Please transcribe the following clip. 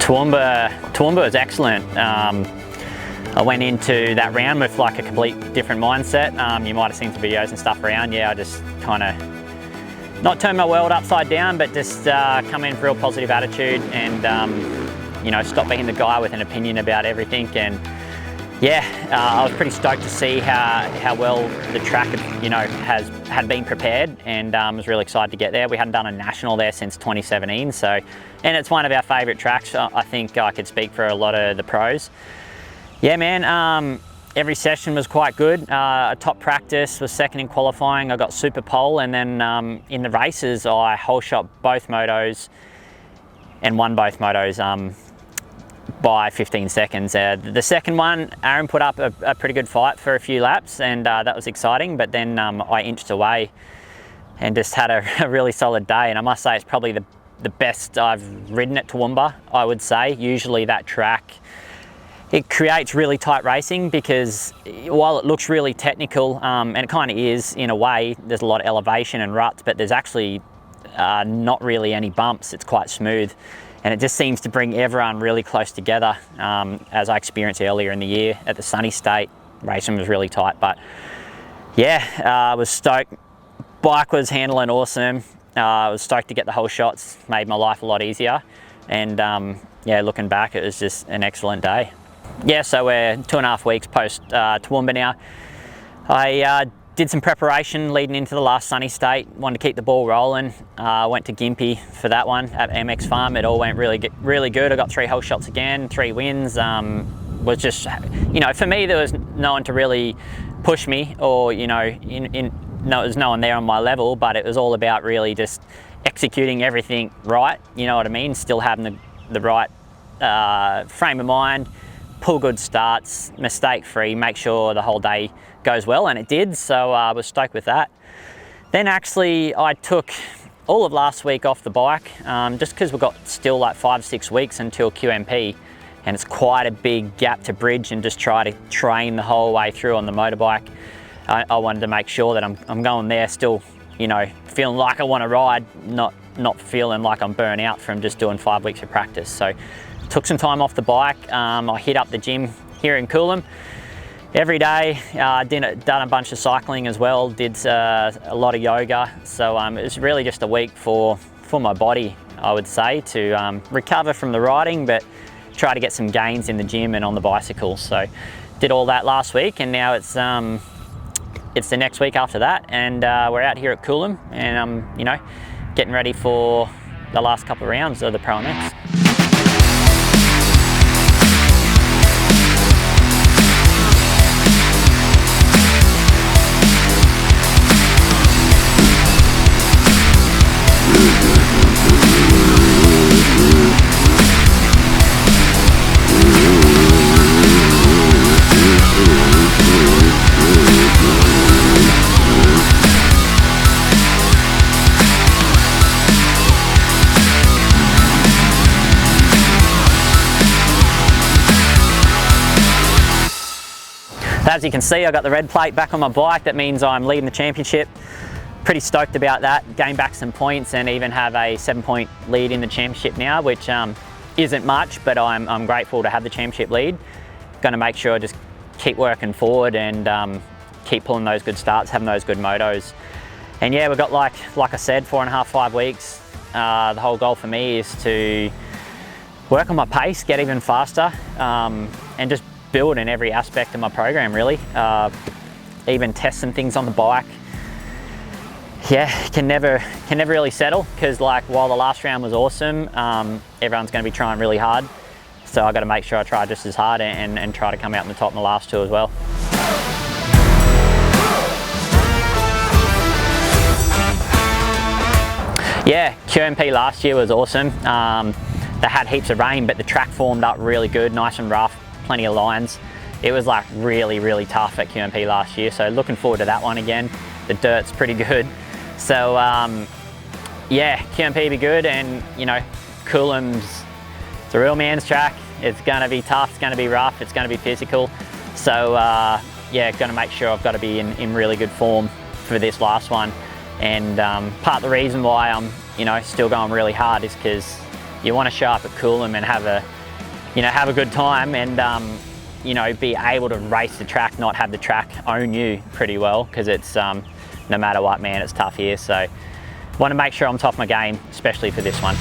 Toowoomba was excellent. I went into that round with like a complete different mindset. You might have seen some videos and stuff around. Yeah, I just kind of not turn my world upside down, but just come in with a real positive attitude and you know, stop being the guy with an opinion about everything. And yeah, I was pretty stoked to see how well the track, you know, had been prepared, and was really excited to get there. We hadn't done a national there since 2017, so, and it's one of our favourite tracks. I think I could speak for a lot of the pros. Yeah, man, every session was quite good. A top practice, was second in qualifying. I got super pole, and then in the races, I hole shot both motos and won both motos by 15 seconds. The second one, Aaron put up a pretty good fight for a few laps, and that was exciting, but then I inched away and just had a really solid day. And I must say it's probably the best I've ridden at Toowoomba, I would say. Usually that track, it creates really tight racing because while it looks really technical, and it kind of is in a way, there's a lot of elevation and ruts, but there's actually not really any bumps. It's quite smooth, and it just seems to bring everyone really close together. As I experienced earlier in the year at the Sunny State, racing was really tight. But yeah, I was stoked. Bike was handling awesome. I was stoked to get the whole shots, made my life a lot easier. And yeah, looking back, it was just an excellent day. Yeah, so we're 2.5 weeks post Toowoomba now. I did some preparation leading into the last Sunny State, wanted to keep the ball rolling. Went to Gympie for that one at MX Farm. It all went really good. I got 3 whole shots again, 3 wins. Was just, you know, for me, there was no one to really push me, or, you know, no, there's no one there on my level, but it was all about really just executing everything right, you know what I mean? Still having the right frame of mind, pull good starts, mistake-free, make sure the whole day goes well, and it did, so I was stoked with that. Then actually I took all of last week off the bike, just because we've got still like 5-6 weeks until QMP, and it's quite a big gap to bridge, and just try to train the whole way through on the motorbike. I wanted to make sure that I'm going there still, you know, feeling like I want to ride, not feeling like I'm burnt out from just doing 5 weeks of practice. So took some time off the bike. I hit up the gym here in Coolum every day. Done a bunch of cycling as well, did a lot of yoga. So it was really just a week for my body, I would say, to recover from the riding, but try to get some gains in the gym and on the bicycle. So did all that last week, and now it's the next week after that, and we're out here at Coolum, and I'm, you know, getting ready for the last couple of rounds of the Pro MX. As you can see, I got the red plate back on my bike. That means I'm leading the championship. Pretty stoked about that. Gain back some points and even have a 7-point lead in the championship now, which isn't much, but I'm grateful to have the championship lead. Going to make sure I just keep working forward and keep pulling those good starts, having those good motos. And yeah, we've got like I said, 4.5-5 weeks. The whole goal for me is to work on my pace, get even faster, and just build in every aspect of my program, really. Even test some things on the bike. Yeah, can never really settle, because like while the last round was awesome, everyone's going to be trying really hard. So I got to make sure I try just as hard and try to come out in the top in the last 2 as well. Yeah, QMP last year was awesome. They had heaps of rain, but the track formed up really good, nice and rough. Plenty of lines. It was like really tough at QMP last year, so looking forward to that one again. The dirt's pretty good, so yeah, QMP be good. And you know, Coolum's, it's a real man's track. It's going to be tough, it's going to be rough, it's going to be physical, so yeah, going to make sure I've got to be in really good form for this last one. And part of the reason why I'm, you know, still going really hard is because you want to show up at Coolum and have you know, have a good time and, you know, be able to race the track, not have the track own you pretty well, because it's, no matter what, man, it's tough here. So want to make sure I'm top of my game, especially for this one.